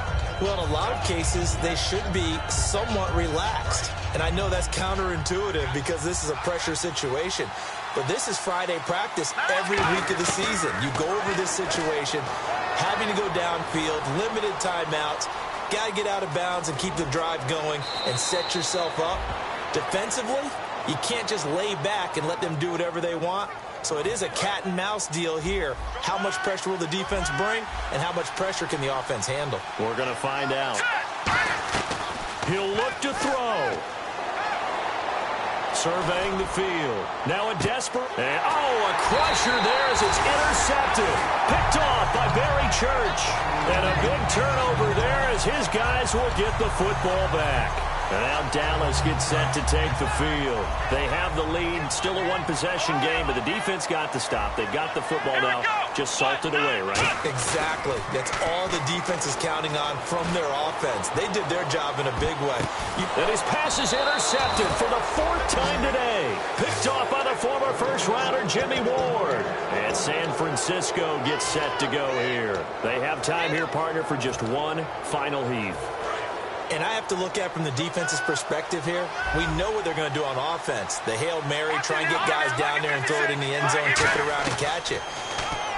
Speaker 4: Well, in a lot of cases, they should be somewhat relaxed. And I know that's counterintuitive because this is a pressure situation. But this is Friday practice every week of the season. You go over this situation, having to go downfield, limited timeouts, got to get out of bounds and keep the drive going and set yourself up. Defensively, you can't just lay back and let them do whatever they want. So it is a cat and mouse deal here. How much pressure will the defense bring and how much pressure can the offense handle?
Speaker 2: We're going to find out. He'll look to throw. Surveying the field. Now a desperate. And, a crusher there as it's intercepted. Picked off by Barry Church. And a big turnover there as his guys will get the football back. And now Dallas gets set to take the field. They have the lead. Still a one-possession game, but the defense got the stop. They've got the football now. Just salted away, right?
Speaker 4: Exactly. That's all the defense is counting on from their offense. They did their job in a big way.
Speaker 2: And his pass is intercepted for the fourth time today. Picked off by the former first-rounder Jimmy Ward. And San Francisco gets set to go here. They have time here, partner, for just one final heave.
Speaker 4: And I have to look at from the defense's perspective here. We know what they're going to do on offense. The Hail Mary, try and get guys down there and throw it in the end zone, tip it around and catch it.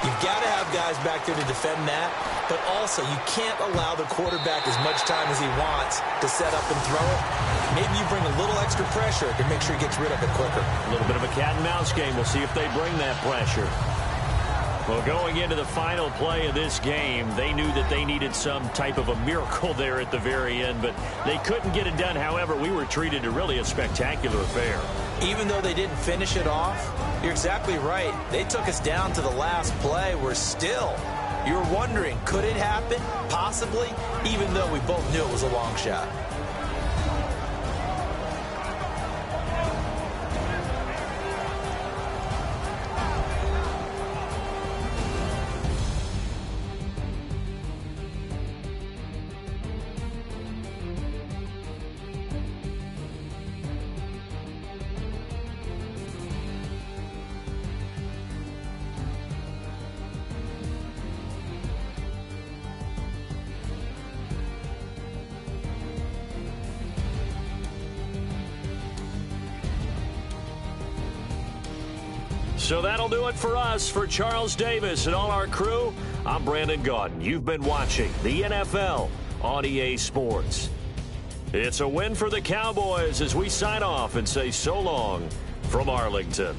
Speaker 4: You've got to have guys back there to defend that, but also you can't allow the quarterback as much time as he wants to set up and throw it. Maybe you bring a little extra pressure to make sure he gets rid of it quicker.
Speaker 2: A little bit of a cat and mouse game. We'll see if they bring that pressure. Well, going into the final play of this game, they knew that they needed some type of a miracle there at the very end, but they couldn't get it done. However, we were treated to really a spectacular affair.
Speaker 4: Even though they didn't finish it off, you're exactly right. They took us down to the last play. We're still, you're wondering, could it happen? Possibly, even though we both knew it was a long shot.
Speaker 2: So that'll do it for us. For Charles Davis and all our crew, I'm Brandon Gaudin. You've been watching the NFL on EA Sports. It's a win for the Cowboys as we sign off and say so long from Arlington.